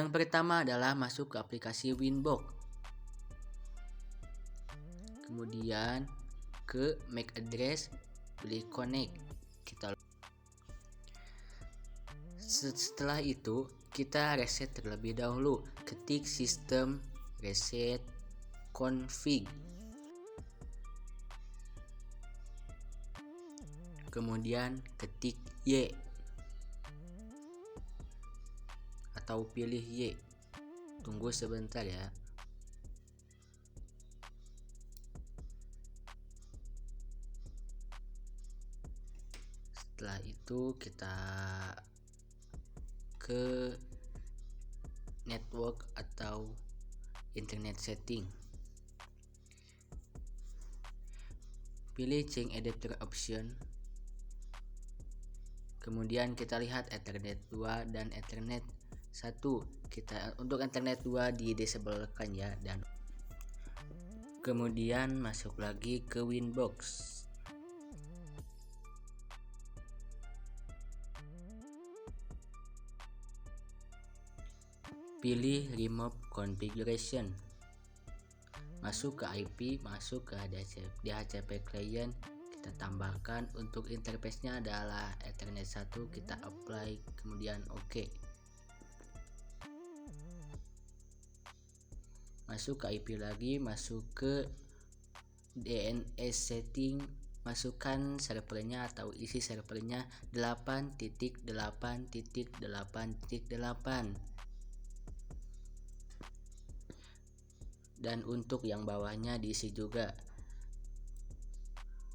Yang pertama adalah masuk ke aplikasi Winbox. Kemudian ke MAC address, pilih connect. Setelah itu kita reset terlebih dahulu. Ketik sistem reset config. Kemudian ketik Y atau pilih Y. Tunggu sebentar ya. Setelah itu kita ke network atau internet setting. Pilih change adapter option. Kemudian kita lihat Ethernet 2 dan Ethernet 1. Kita untuk Ethernet 2 di disablekan ya, dan kemudian masuk lagi ke Winbox. Pilih remove configuration. Masuk ke IP, masuk ke DHCP client, kita tambahkan untuk interface-nya adalah Ethernet 1, kita apply, kemudian OK. Masuk ke IP lagi, masuk ke DNS setting, masukkan servernya atau isi servernya 8.8.8.8. Dan untuk yang bawahnya diisi juga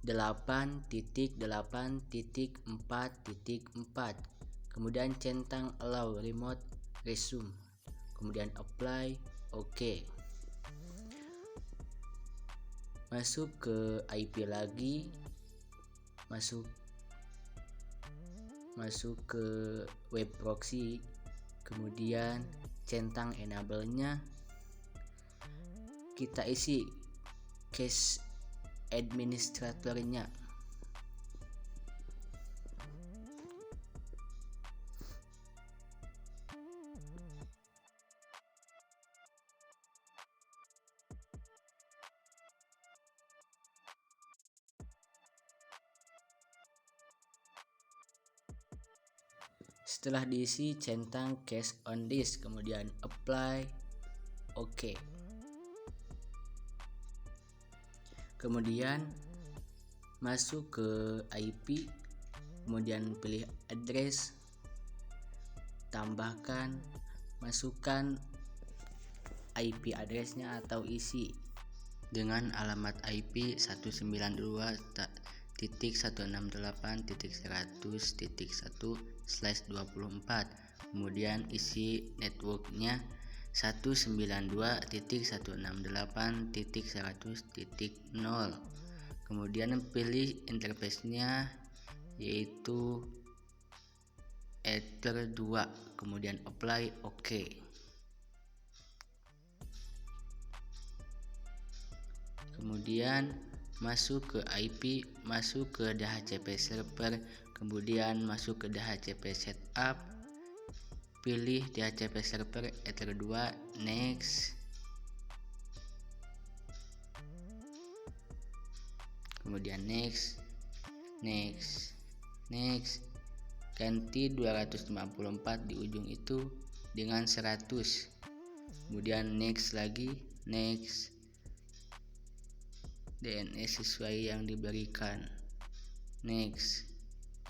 8.8.4.4. Kemudian centang allow remote resume, kemudian apply, OK. Masuk ke IP lagi, masuk ke web proxy, kemudian centang enable-nya, kita isi cache administratornya. Setelah diisi centang cache on disk, kemudian apply, OK. Kemudian masuk ke IP, kemudian pilih address, tambahkan, masukkan IP addressnya atau isi dengan alamat IP 192.168.100.1/24. Kemudian isi networknya 192.168.100.0. kemudian pilih interface-nya yaitu Ether 2, kemudian apply, OK. Kemudian masuk ke IP, masuk ke DHCP server, kemudian masuk ke DHCP setup, pilih DHCP server Ether 2, next. Kemudian next, ganti 254 di ujung itu dengan 100. Kemudian next lagi, next. DNS sesuai yang diberikan, next,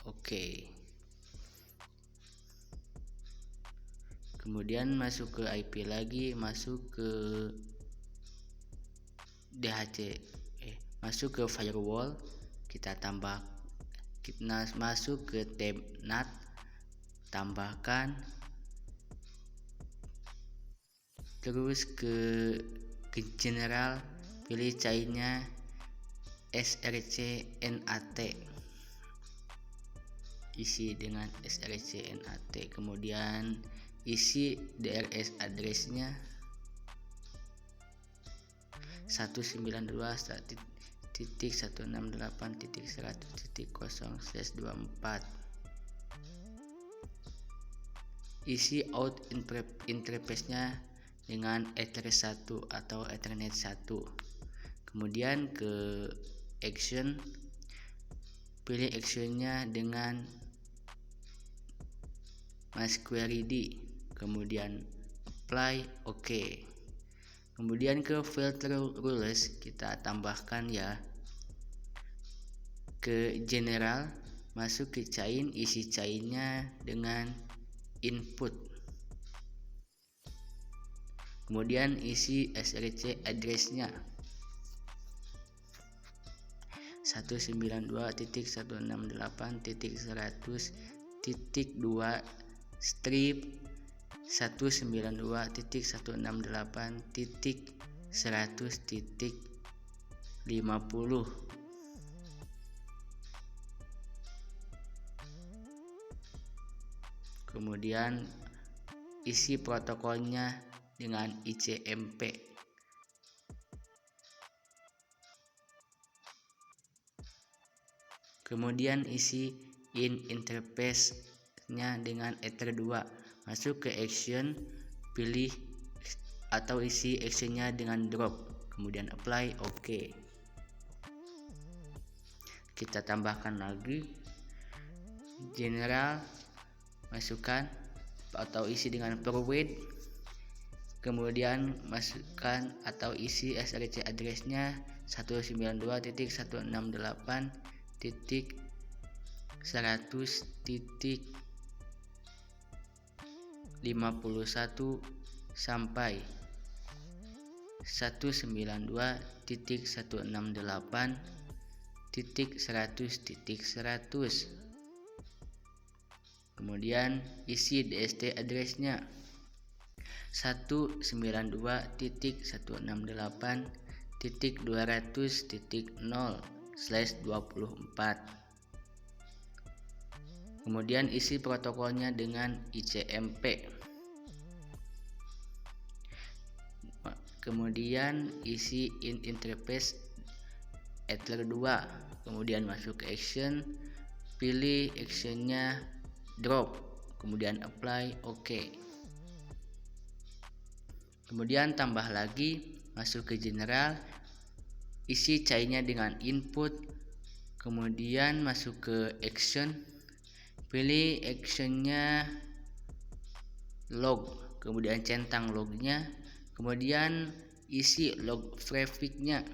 OK. Kemudian masuk ke IP lagi, masuk ke masuk ke firewall, kita masuk ke tab NAT, tambahkan, terus ke general, pilih cairnya src/nat, isi dengan src/nat, kemudian isi DRS address-nya 192.168.100.0/24. isi out interface-nya dengan Ethernet 1 atau Ethernet 1. Kemudian ke action, pilih actionnya dengan MySQLid, kemudian apply OK. Kemudian ke filter rules kita tambahkan ya, ke general, masuk ke chain, isi chainnya dengan input, kemudian isi SRC address-nya 192.168.100.2 strip 192.168.100.50. Kemudian isi protokolnya dengan ICMP. Kemudian isi in interface-nya dengan Ether 2. Masuk ke action, pilih atau isi actionnya dengan drop, kemudian apply OK. Kita tambahkan lagi general, masukkan atau isi dengan provide, kemudian masukkan atau isi SRC address-nya 192.168.100.51 sampai 192.168.100.100. Kemudian isi DST address-nya 192.168.200.0/24. Kemudian isi protokolnya dengan ICMP. Kemudian isi in interface Ether 2. Kemudian masuk ke action, pilih actionnya drop, kemudian apply OK. Kemudian tambah lagi, masuk ke general, isi chainnya dengan input, kemudian masuk ke action, pilih actionnya log, kemudian centang lognya, kemudian isi log prefix-nya,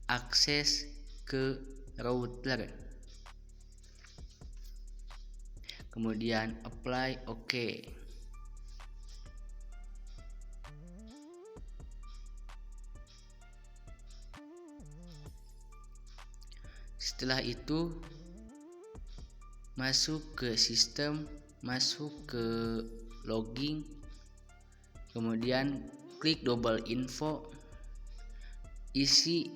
akses ke router, kemudian apply OK. Setelah itu masuk ke sistem, masuk ke logging, kemudian klik double info, isi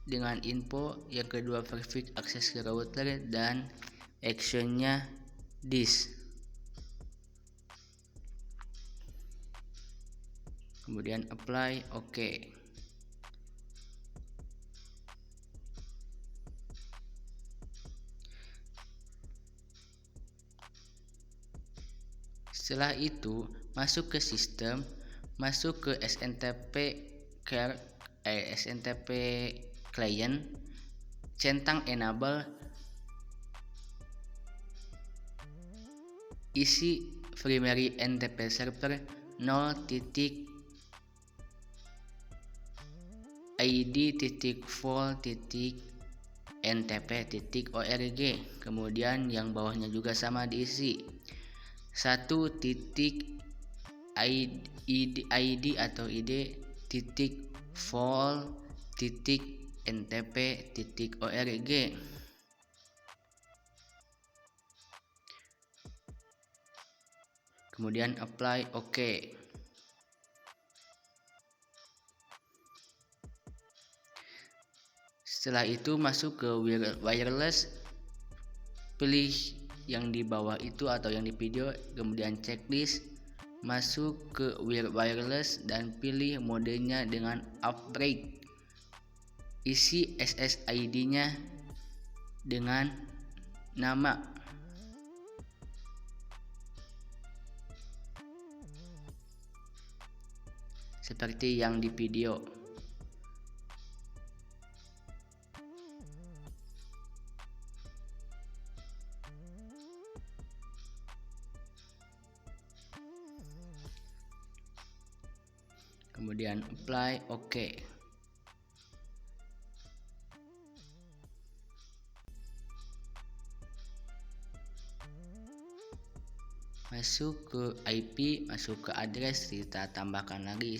dengan info yang kedua prefix akses ke router dan actionnya this. Kemudian apply OK. Setelah itu masuk ke sistem, masuk ke SNTP client, centang enable, isi primary NTP server 0.id.vol.ntp.org. Kemudian yang bawahnya juga sama diisi 1.id atau id.vol.ntp.org. Kemudian apply OK. Setelah itu masuk ke wireless, pilih yang di bawah itu atau yang di video, kemudian checklist, masuk ke wireless dan pilih modenya dengan upgrade, isi SSID-nya dengan nama seperti yang di video. Kemudian apply, oke. Masuk ke IP, masuk ke address, kita tambahkan lagi,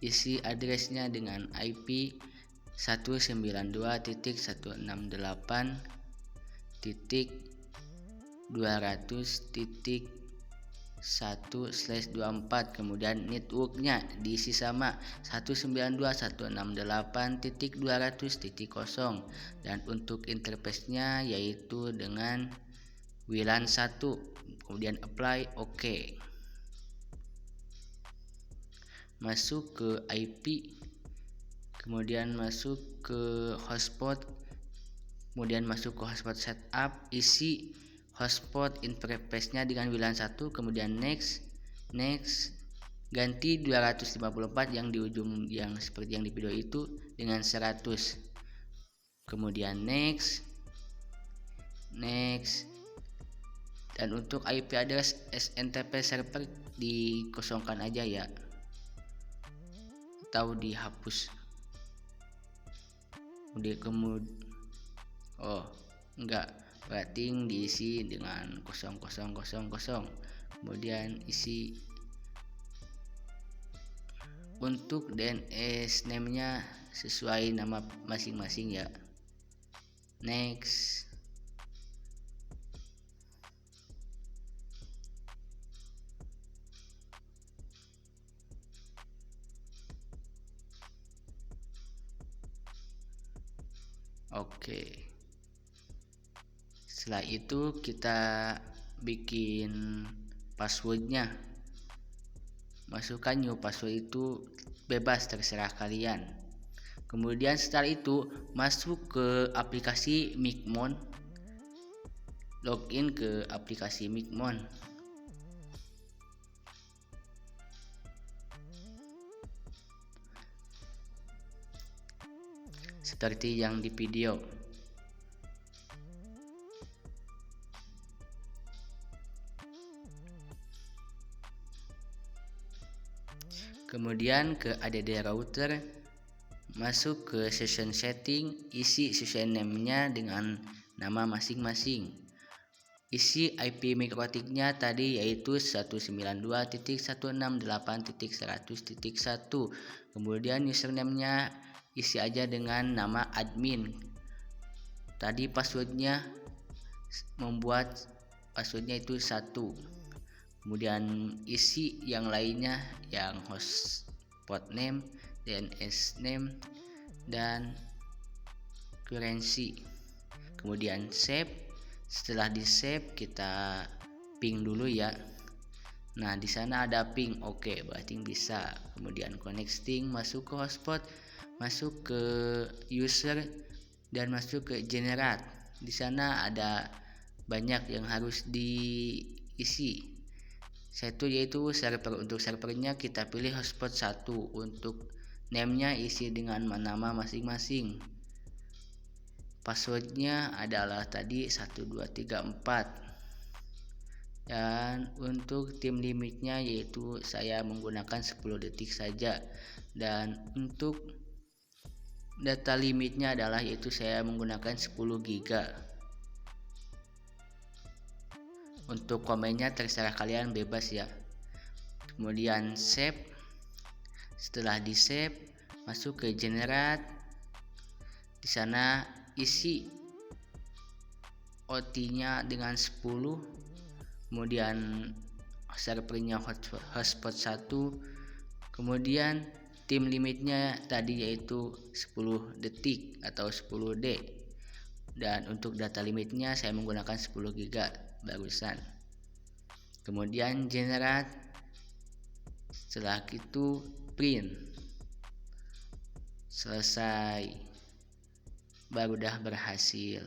isi addressnya dengan IP 192.168.200.1/24, kemudian networknya diisi sama 192.168.200.0, dan untuk interface-nya yaitu dengan WLAN 1, kemudian apply, oke. Masuk ke IP, kemudian masuk ke hotspot, kemudian masuk ke hotspot setup, isi hotspot interface-nya dengan WLAN 1, kemudian next, ganti 254 yang di ujung yang seperti yang di video itu dengan 100, kemudian next, dan untuk IP address SNTP server dikosongkan aja ya, atau dihapus. Berarti diisi dengan 0000, kemudian isi untuk DNS name-nya sesuai nama masing-masing ya. Next. Oke. Setelah itu kita bikin passwordnya. Masukkan new password itu bebas, terserah kalian. Kemudian setelah itu masuk ke aplikasi Micmon, login ke aplikasi Micmon. Seperti yang di video. Kemudian ke add router, masuk ke session setting, isi session name-nya dengan nama masing-masing. Isi IP MikroTik-nya tadi yaitu 192.168.100.1. Kemudian username-nya isi aja dengan nama admin. Tadi passwordnya itu 1. Kemudian isi yang lainnya yang hotspot name, DNS name, dan currency. Kemudian save. Setelah di save kita ping dulu ya. Nah, di sana ada ping. Oke, berarti bisa. Kemudian connecting, masuk ke hotspot, masuk ke user, dan masuk ke generate. Di sana ada banyak yang harus diisi. Satu yaitu server. Untuk servernya kita pilih hotspot 1. Untuk name-nya isi dengan nama masing-masing. Passwordnya adalah tadi 1234. Dan untuk time limitnya yaitu saya menggunakan 10 detik saja. Dan untuk data limitnya adalah yaitu saya menggunakan 10 GB. Untuk komennya terserah kalian, bebas ya. Kemudian save. Setelah di save, masuk ke generate. Di sana isi OT-nya dengan 10. Kemudian servernya hotspot 1. Kemudian time limitnya tadi yaitu 10 detik atau 10D. Dan untuk data limitnya saya menggunakan 10 GB barusan. Kemudian generate. Setelah itu print. Selesai. baru dah berhasil.